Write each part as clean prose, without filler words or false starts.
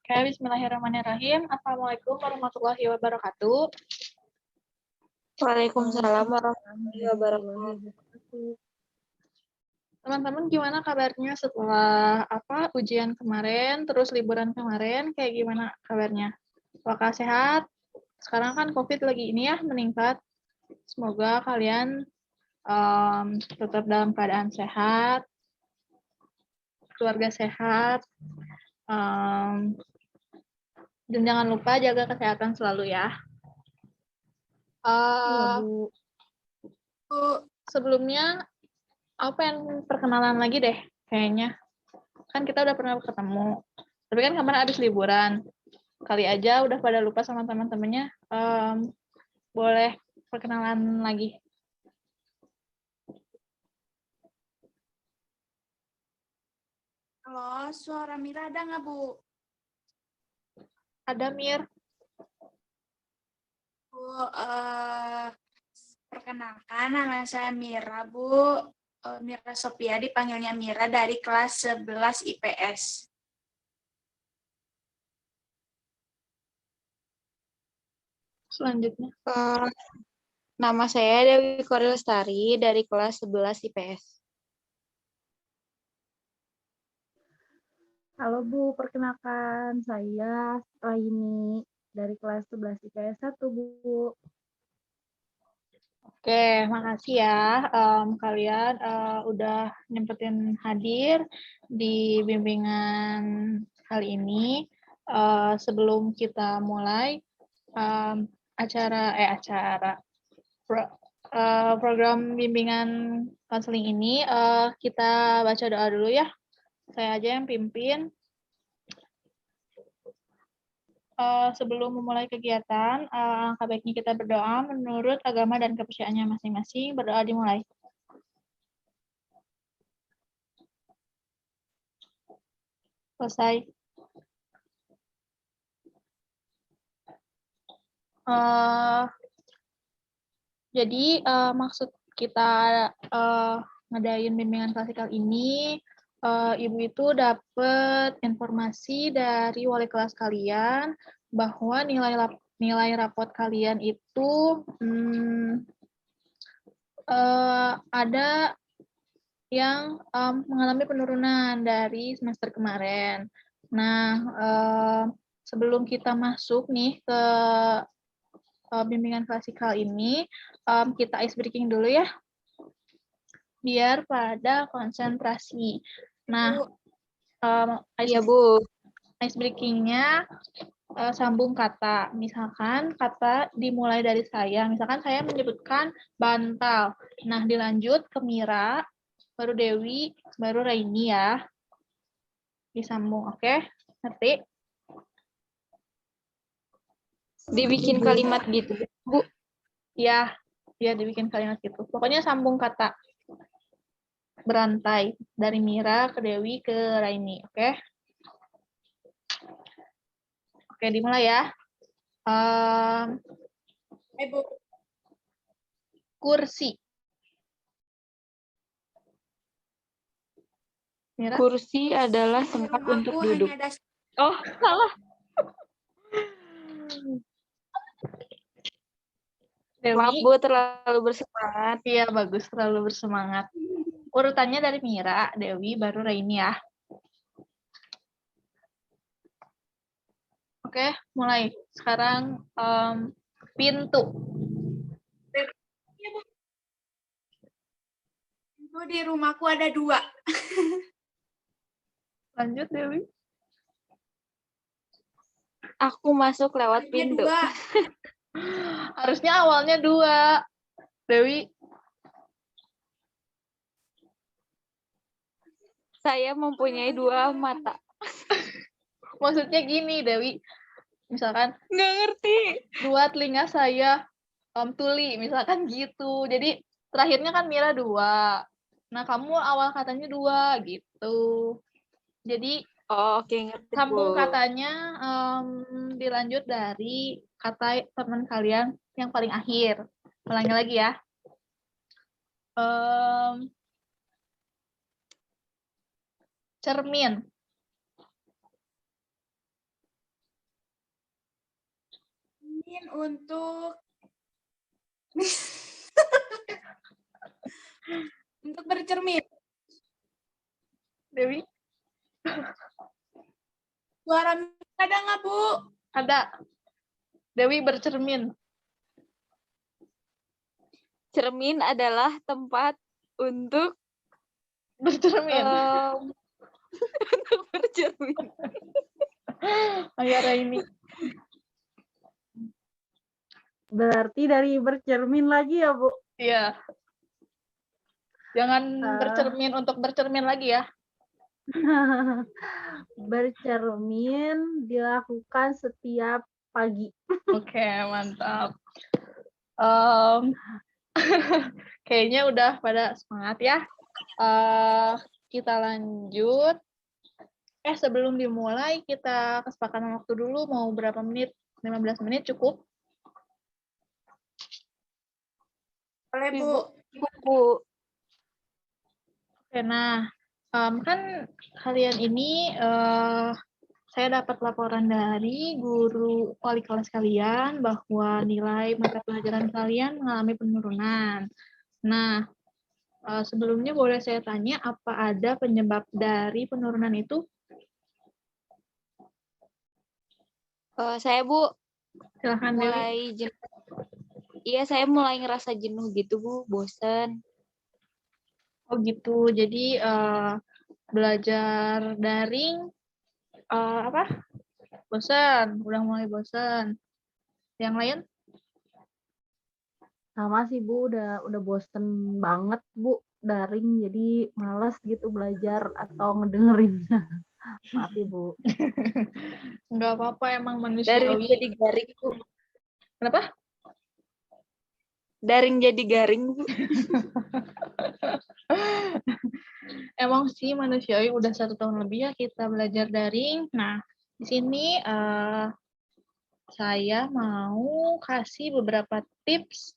Oke, bismillahirrahmanirrahim. Assalamualaikum warahmatullahi wabarakatuh. Waalaikumsalam warahmatullahi wabarakatuh. Teman-teman gimana kabarnya setelah ujian kemarin, terus liburan kemarin, kayak gimana kabarnya? Apakah sehat? Sekarang kan COVID lagi ini ya meningkat. Semoga kalian tetap dalam keadaan sehat, keluarga sehat, dan jangan lupa jaga kesehatan selalu ya. Iya, Bu. Sebelumnya, aku pengen perkenalan lagi deh, kayaknya. Kan kita udah pernah ketemu. Tapi kan kemarin habis liburan. Kali aja udah pada lupa sama teman-temannya. Boleh perkenalan lagi. Halo, suara Mira ada nggak, Bu? Ada Mir. Bu, perkenalkan nama saya Mira, Bu. Mira Sophia, dipanggilnya Mira dari kelas 11 IPS. Selanjutnya. Nama saya Dewi Koril Lestari dari kelas 11 IPS. Halo Bu, perkenalkan saya Raini dari kelas 11 IPS 1, Bu. Oke, makasih ya kalian udah nyempetin hadir di bimbingan kali ini. Sebelum kita mulai program bimbingan konseling ini, kita baca doa dulu ya. Saya aja yang pimpin. Sebelum memulai kegiatan, alangkah baiknya kita berdoa menurut agama dan kepercayaannya masing-masing. Berdoa dimulai. Selesai. Jadi maksud kita ngadain bimbingan klasikal ini, Ibu itu dapat informasi dari wali kelas kalian bahwa nilai rapot kalian itu ada yang mengalami penurunan dari semester kemarin. Nah, sebelum kita masuk nih ke bimbingan klasikal ini, kita ice breaking dulu ya, biar pada konsentrasi. Nah, Iya, Bu. Ice breaking-nya sambung kata. Misalkan kata dimulai dari saya. Misalkan saya menyebutkan bantal. Nah, dilanjut ke Mira, baru Dewi, baru Raini ya. Disambung, oke? Ngerti? Dibikin kalimat gitu, Bu. Ya, dibikin kalimat gitu. Pokoknya sambung kata. Berantai. Dari Mira ke Dewi ke Raini, oke? Oke, dimulai ya. Bu. Kursi. Mira? Kursi adalah tempat untuk duduk. Oh, salah. Dewi. Maaf, Bu, terlalu bersemangat. Iya, bagus. Terlalu bersemangat. Urutannya dari Mira, Dewi, baru Raini ya. Oke, mulai. Sekarang pintu. Pintu di rumahku ada 2. Lanjut, Dewi. Aku masuk lewat pintu. 2. Harusnya awalnya 2. Dewi. Saya mempunyai 2 mata. Maksudnya gini, Dewi. Misalkan. Nggak ngerti. 2 telinga saya tuli, misalkan gitu. Jadi terakhirnya kan Mira 2. Nah, kamu awal katanya 2 gitu. Jadi oke, ngerti, sambung Bu. katanya dilanjut dari kata teman kalian yang paling akhir. Ulangi lagi ya. Cermin. cermin untuk untuk bercermin. Dewi, Suara ada nggak, Bu? ada. Dewi bercermin. Cermin adalah tempat untuk Bercermin. untuk bercermin. Ayo Raini. Berarti dari bercermin lagi ya, Bu? Iya. Jangan bercermin untuk bercermin lagi ya. Bercermin dilakukan setiap pagi. Oke, mantap. Em, kayaknya udah pada semangat ya. Kita lanjut. Sebelum dimulai, kita kesepakatan waktu dulu. Mau berapa menit? 15 menit cukup? Boleh, Bu. Bu. Oke, nah, kan kalian ini saya dapat laporan dari guru wali kelas kalian bahwa nilai mata pelajaran kalian mengalami penurunan. Nah, sebelumnya boleh saya tanya apa ada penyebab dari penurunan itu? Saya Bu Silahkan Dewi. mulai jenuh. Iya, saya mulai ngerasa jenuh gitu Bu, bosen. Oh gitu, jadi belajar daring apa? Bosan, udah mulai bosan. Yang lain? Sama sih, Bu, udah bosen banget, Bu, daring, jadi males gitu belajar atau ngedengerinnya. Maaf ya, Bu. Nggak apa-apa, emang Daring manusiawi. jadi garing Bu. Kenapa? Daring jadi garing Bu. Emang sih manusiawi udah 1 tahun lebih ya kita belajar daring. Nah, di sini saya mau kasih beberapa tips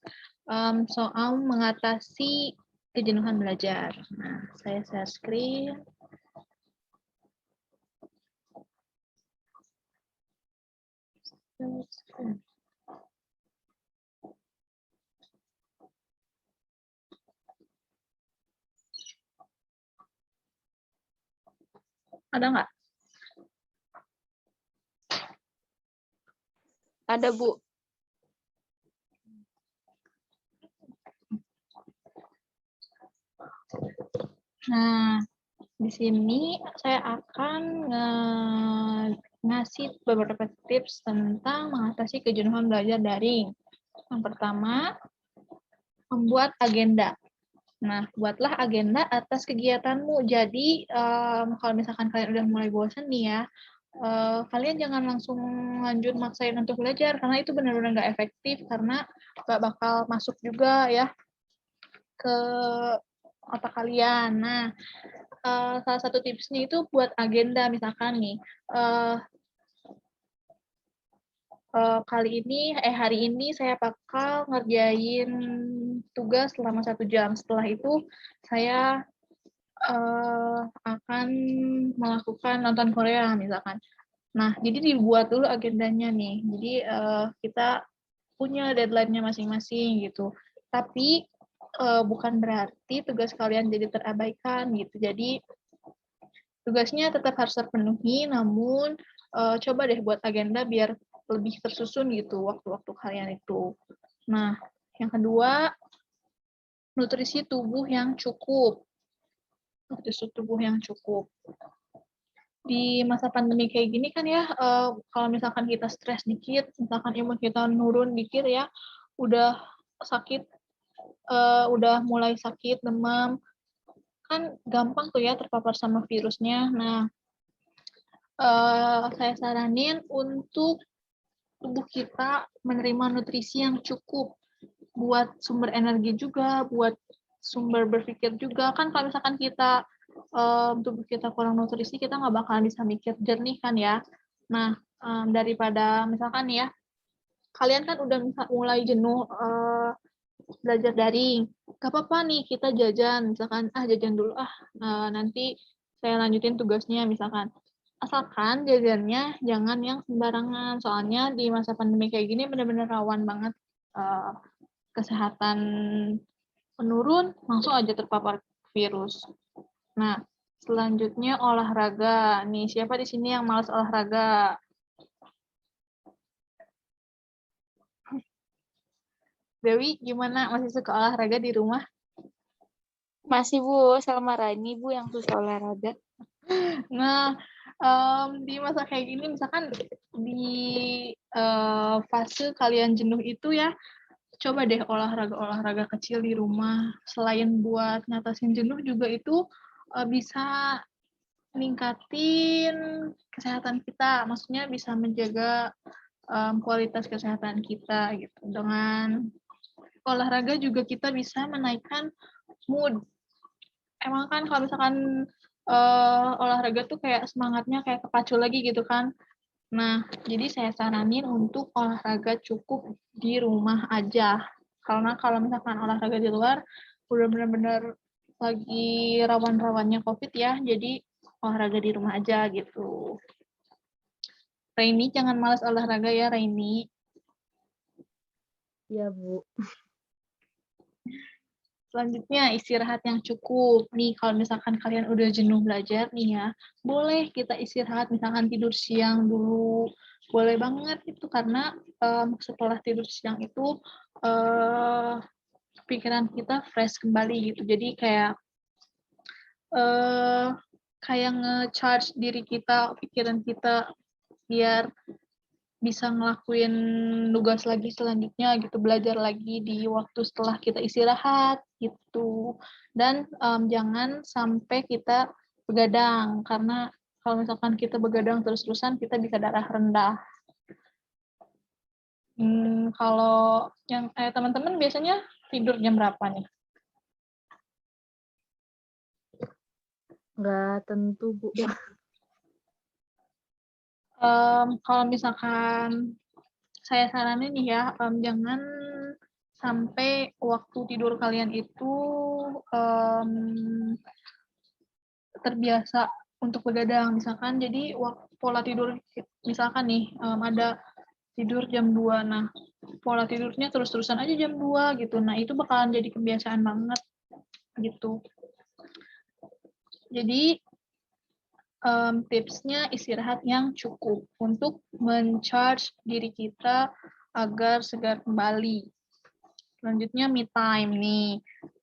soal mengatasi kejenuhan belajar. Nah, saya share screen. Ada nggak? Ada Bu. Nah, di sini saya akan ngasih beberapa tips tentang mengatasi kejenuhan belajar daring. Yang pertama, membuat agenda. Nah, buatlah agenda atas kegiatanmu. Jadi, kalau misalkan kalian udah mulai bosan nih ya, kalian jangan langsung lanjut maksain untuk belajar, karena itu benar-benar nggak efektif, karena nggak bakal masuk juga ya ke otak kalian. Nah, salah satu tipsnya itu buat agenda, misalkan nih, hari ini saya bakal ngerjain tugas selama 1 jam. Setelah itu saya akan melakukan nonton Korea misalkan. Nah, jadi dibuat dulu agendanya nih. Jadi kita punya deadline-nya masing-masing gitu. Tapi bukan berarti tugas kalian jadi terabaikan gitu. Jadi tugasnya tetap harus terpenuhi, namun coba deh buat agenda biar lebih tersusun gitu waktu-waktu kalian itu. Nah, yang kedua, nutrisi tubuh yang cukup. Nutrisi tubuh yang cukup. Di masa pandemi kayak gini kan ya, kalau misalkan kita stres dikit, misalkan imun kita nurun dikit ya, udah sakit, udah mulai sakit, demam, kan gampang tuh ya terpapar sama virusnya. Nah, saya saranin untuk tubuh kita menerima nutrisi yang cukup buat sumber energi juga, buat sumber berpikir juga. Kan kalau misalkan kita tubuh kita kurang nutrisi, kita nggak bakalan bisa mikir jernih kan ya. Nah, daripada misalkan ya, kalian kan udah mulai jenuh belajar daring, gak apa-apa nih kita jajan, misalkan jajan dulu nanti saya lanjutin tugasnya misalkan. Asalkan jajannya jangan yang sembarangan, soalnya di masa pandemi kayak gini benar-benar rawan banget kesehatan menurun, langsung aja terpapar virus. Nah, selanjutnya olahraga. Nih, siapa di sini yang malas olahraga? Dewi, gimana? Masih suka olahraga di rumah? Masih Bu, sama Rani Bu yang susah olahraga. Nah, di masa kayak gini, misalkan di fase kalian jenuh itu ya, coba deh olahraga-olahraga kecil di rumah. Selain buat ngatasin jenuh juga itu bisa ningkatin kesehatan kita. Maksudnya bisa menjaga kualitas kesehatan kita gitu. Dengan olahraga juga kita bisa menaikkan mood. Emang kan kalau misalkan olahraga tuh kayak semangatnya kayak kepacu lagi gitu kan. Nah, jadi saya saranin untuk olahraga cukup di rumah aja. Karena kalau misalkan olahraga di luar, udah benar-benar lagi rawan-rawannya COVID ya, jadi olahraga di rumah aja gitu. Raini, jangan malas olahraga ya, Raini. Iya, Bu. Selanjutnya, istirahat yang cukup. Nih, kalau misalkan kalian udah jenuh belajar nih ya, boleh kita istirahat, misalkan tidur siang dulu. Boleh banget itu, karena setelah tidur siang itu, pikiran kita fresh kembali gitu. Jadi kayak nge-charge diri kita, pikiran kita, biar bisa ngelakuin tugas lagi selanjutnya gitu, belajar lagi di waktu setelah kita istirahat gitu. Dan jangan sampai kita begadang, karena kalau misalkan kita begadang terus-terusan kita bisa darah rendah. Kalau yang teman-teman biasanya tidur jam berapa nih? Nggak tentu, Bu. Kalau misalkan saya saranin nih ya, jangan sampai waktu tidur kalian itu terbiasa untuk begadang. Misalkan jadi pola tidur, misalkan nih ada tidur jam 2, nah pola tidurnya terus-terusan aja jam 2 gitu. Nah, itu bakalan jadi kebiasaan banget gitu. Jadi tipsnya istirahat yang cukup untuk men-charge diri kita agar segar kembali. Selanjutnya me time nih.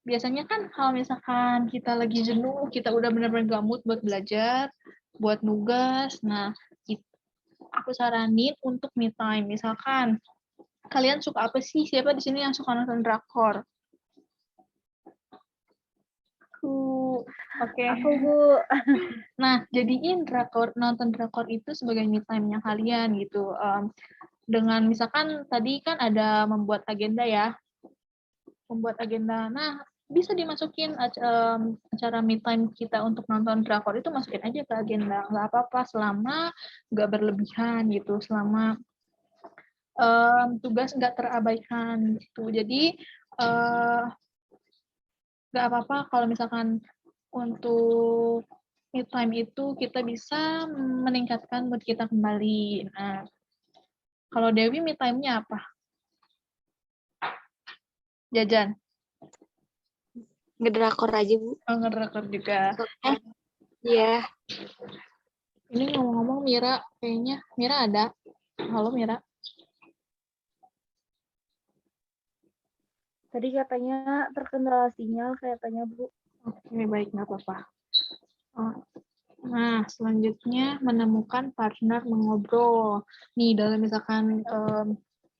Biasanya kan kalau misalkan kita lagi jenuh, kita udah benar-benar gak mood buat belajar, buat nugas. Nah, aku saranin untuk me time. Misalkan kalian suka apa sih? Siapa di sini yang suka nonton drakor? Oke. Aku, Bu. Nah, jadiin nonton drakor itu sebagai me time-nya kalian gitu. Dengan misalkan tadi kan ada membuat agenda ya. Membuat agenda. Nah, bisa dimasukin acara me time kita untuk nonton drakor itu, masukin aja ke agenda. Nggak apa-apa selama nggak berlebihan gitu. Selama tugas nggak terabaikan gitu. Jadi nggak apa-apa kalau misalkan untuk me time itu kita bisa meningkatkan mood kita kembali. Nah, kalau Dewi me time-nya apa? Jajan? Ngedrakor aja Bu. Oh, ngedrakor juga. Iya. Ini ngomong-ngomong Mira, kayaknya Mira ada. Halo Mira. Tadi katanya terkendala sinyal katanya, Bu. Oke, baik, nggak apa-apa. Nah, selanjutnya menemukan partner mengobrol. Nih, dalam misalkan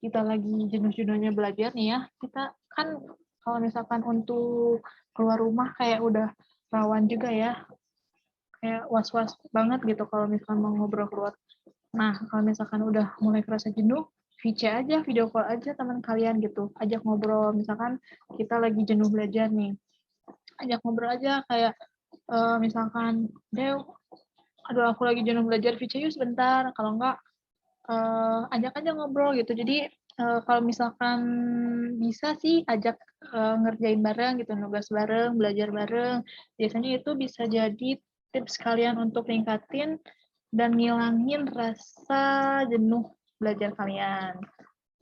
kita lagi jenuh-jenuhnya belajar nih ya, kita kan kalau misalkan untuk keluar rumah kayak udah rawan juga ya, kayak was-was banget gitu kalau misalkan mau ngobrol keluar. Nah, kalau misalkan udah mulai kerasa jenuh, VC aja, video call aja teman kalian gitu, ajak ngobrol. Misalkan kita lagi jenuh belajar nih, ajak ngobrol aja kayak misalkan, Dew, aduh aku lagi jenuh belajar, VC yuk sebentar. Kalau enggak, ajak aja ngobrol gitu. Jadi kalau misalkan bisa sih ajak ngerjain bareng gitu, nugas bareng, belajar bareng. Biasanya itu bisa jadi tips kalian untuk ningkatin dan ngilangin rasa jenuh belajar kalian.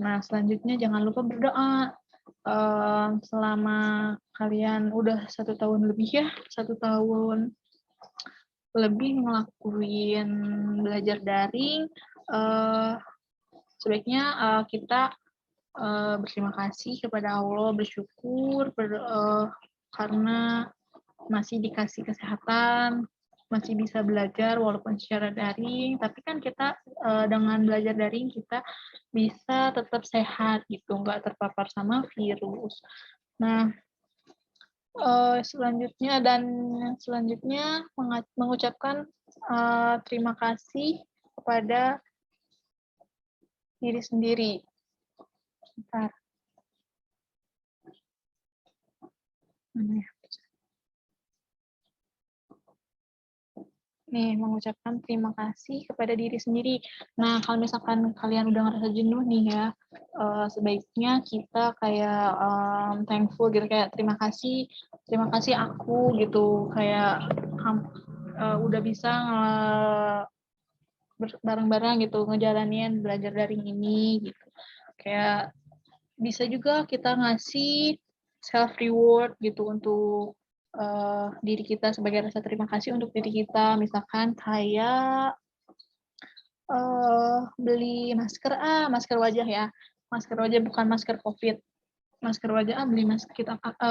Nah, selanjutnya jangan lupa berdoa. Selama kalian udah 1 tahun lebih ya, 1 tahun lebih ngelakuin belajar daring, sebaiknya kita berterima kasih kepada Allah, bersyukur karena masih dikasih kesehatan, masih bisa belajar walaupun secara daring, tapi kan kita dengan belajar daring kita bisa tetap sehat gitu, nggak terpapar sama virus. Nah, selanjutnya mengucapkan terima kasih kepada diri sendiri. Bentar. Mana ya? Nih, mengucapkan terima kasih kepada diri sendiri. Nah, kalau misalkan kalian udah ngerasa jenuh nih ya, sebaiknya kita kayak thankful gitu, kayak terima kasih aku gitu, kayak udah bisa bareng-bareng gitu ngejalanin belajar daring ini gitu. Kayak bisa juga kita ngasih self reward gitu untuk diri kita sebagai rasa terima kasih untuk diri kita, misalkan kayak beli masker wajah ya, masker wajah bukan masker COVID, masker wajah beli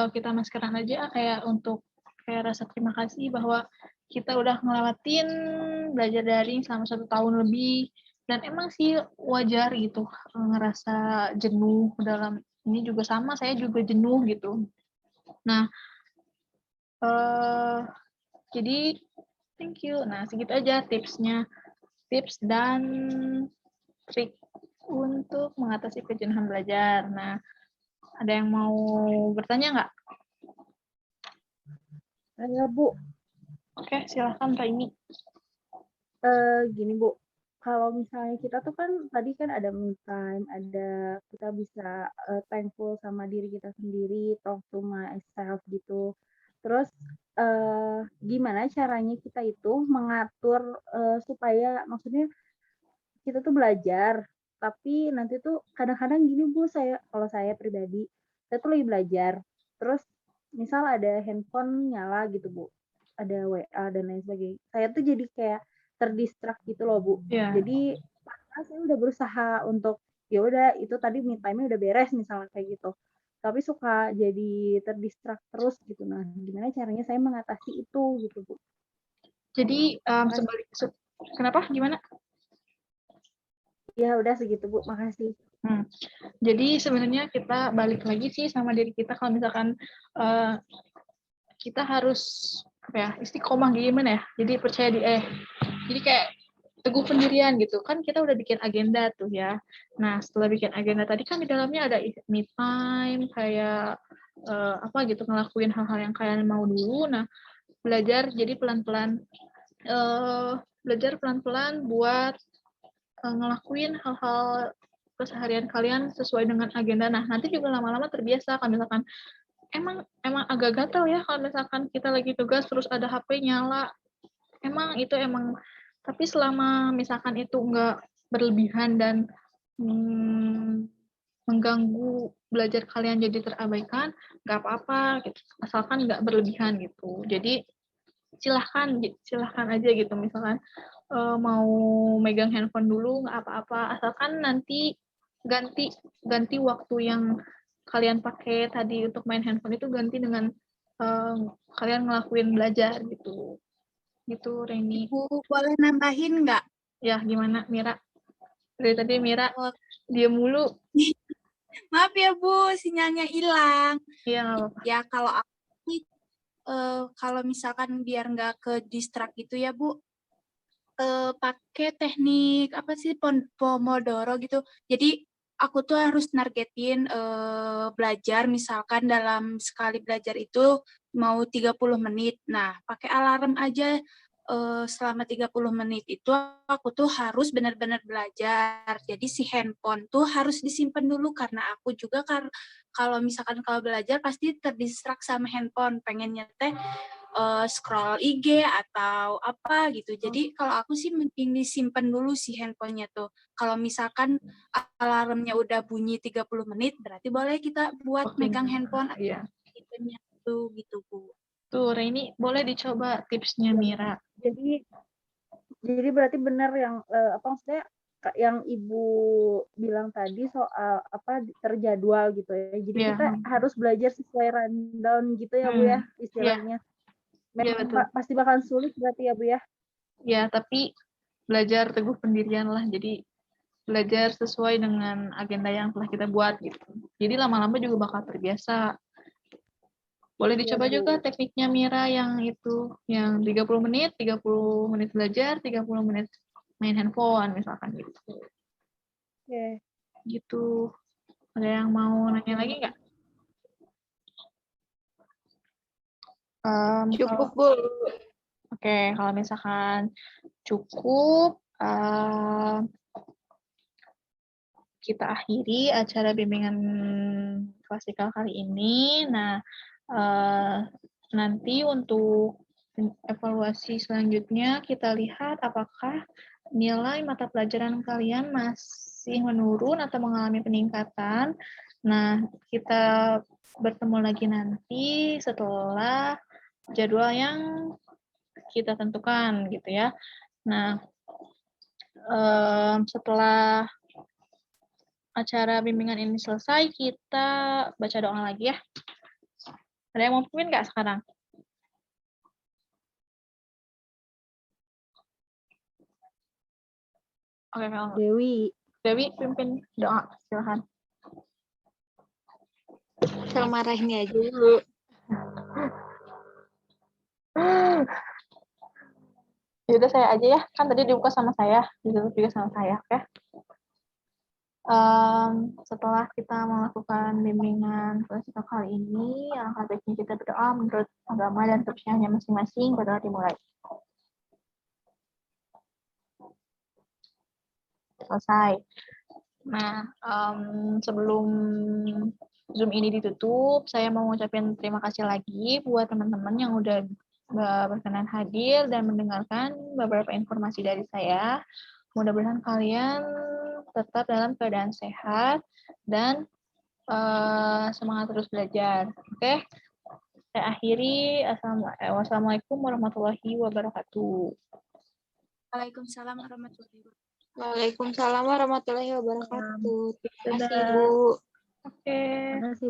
kita maskeran aja kayak untuk kayak rasa terima kasih bahwa kita udah ngelewatin belajar daring selama 1 tahun lebih, dan emang sih wajar gitu ngerasa jenuh dalam ini, juga sama saya juga jenuh gitu. Nah, jadi thank you. Nah, segitu aja tips dan trik untuk mengatasi kejenuhan belajar. Nah, ada yang mau bertanya nggak? Ya, Bu. Oke, silahkan Kak ini. Gini, Bu. Kalau misalnya kita tuh kan tadi kan ada me time, ada kita bisa thankful sama diri kita sendiri, talk to myself gitu. Terus gimana caranya kita itu mengatur supaya maksudnya kita tuh belajar, tapi nanti tuh kadang-kadang gini Bu, kalau saya pribadi, saya tuh lagi belajar, terus misal ada handphone nyala gitu Bu, ada WA dan lain sebagainya. Saya tuh jadi kayak terdistract gitu loh Bu. Iya. Jadi padahal saya udah berusaha untuk ya udah itu tadi me time-nya udah beres misalnya kayak gitu. Tapi suka jadi terdistract terus gitu. Nah, gimana caranya saya mengatasi itu gitu Bu? Jadi kenapa? Gimana? Ya udah segitu Bu, makasih. Jadi sebenarnya kita balik lagi sih sama diri kita, kalau misalkan kita harus istiqomah gimana ya, jadi percaya jadi kayak teguh pendirian gitu kan. Kita udah bikin agenda tuh ya. Nah, setelah bikin agenda tadi kan di dalamnya ada me time, kayak gitu, ngelakuin hal-hal yang kalian mau dulu. Nah, belajar pelan-pelan buat ngelakuin hal-hal keseharian kalian sesuai dengan agenda. Nah, nanti juga lama-lama terbiasa. Kalau misalkan emang agak gatel ya kalau misalkan kita lagi tugas terus ada HP nyala. Tapi selama misalkan itu enggak berlebihan dan mengganggu belajar kalian jadi terabaikan, nggak apa-apa gitu. Asalkan nggak berlebihan gitu. Jadi silahkan aja gitu, misalkan mau megang handphone dulu nggak apa-apa, asalkan nanti ganti waktu yang kalian pakai tadi untuk main handphone itu ganti dengan kalian ngelakuin belajar gitu Reni. Bu, boleh nambahin nggak? Ya, gimana Mira? Dari tadi Mira dia mulu. Maaf ya Bu, sinyalnya hilang. Iya, nggak apa-apa. Ya kalau aku sih, kalau misalkan biar nggak ke distract gitu ya Bu, pakai teknik apa sih Pomodoro gitu. Jadi aku tuh harus nargetin belajar, misalkan dalam sekali belajar itu mau 30 menit. Nah, pakai alarm aja selama 30 menit itu aku tuh harus benar-benar belajar. Jadi si handphone tuh harus disimpan dulu, karena aku juga kalau misalkan kalau belajar pasti terdistract sama handphone, pengennya teh scroll IG atau apa gitu. Jadi kalau aku sih mending disimpan dulu sih handphonenya tuh. Kalau misalkan alarmnya udah bunyi 30 menit, berarti boleh kita buat megang handphone atau Iya. itunya tuh gitu, Bu. Tuh, Reni, boleh dicoba tipsnya Mira. Jadi berarti benar yang apa maksudnya yang Ibu bilang tadi soal apa terjadwal gitu ya. Jadi Iya. kita harus belajar sesuai rundown gitu ya Bu ya istilahnya. Iya, Memang betul. pasti bakal sulit berarti ya Bu ya. Ya, tapi belajar teguh pendirian lah. Jadi belajar sesuai dengan agenda yang telah kita buat gitu. Jadi lama-lama juga bakal terbiasa. Boleh dicoba Iya, Bu. juga tekniknya Mira yang itu, yang 30 menit belajar, 30 menit main handphone misalkan gitu. Oke. Gitu. Ada yang mau nanya lagi nggak? Cukup, Bu. Oke, kalau misalkan cukup, kita akhiri acara bimbingan klasikal kali ini. Nah, nanti untuk evaluasi selanjutnya kita lihat apakah nilai mata pelajaran kalian masih menurun atau mengalami peningkatan. Nah, kita bertemu lagi nanti setelah jadwal yang kita tentukan gitu ya. Nah, setelah acara bimbingan ini selesai, kita baca doa lagi ya. Ada yang mau pimpin nggak sekarang? Oke, kalau Dewi pimpin doa, silahkan. Sama Rahmi aja dulu. Yaudah saya aja ya, kan tadi dibuka sama saya, ditutup juga sama saya, oke? Setelah kita melakukan bimbingan klasikal kali ini, alangkah baiknya kita berdoa menurut agama dan kepercayaannya masing-masing. Berdoa dimulai. Selesai. Nah, sebelum Zoom ini ditutup, saya mau ngucapin terima kasih lagi buat teman-teman yang udah berkenan hadir dan mendengarkan beberapa informasi dari saya. Mudah-mudahan kalian tetap dalam keadaan sehat dan semangat terus belajar. Oke? Saya akhiri. Wassalamualaikum warahmatullahi wabarakatuh. Waalaikumsalam warahmatullahi wabarakatuh. Waalaikumsalam warahmatullahi wabarakatuh. Terima kasih, Dadah. Bu. Oke. Terima kasih.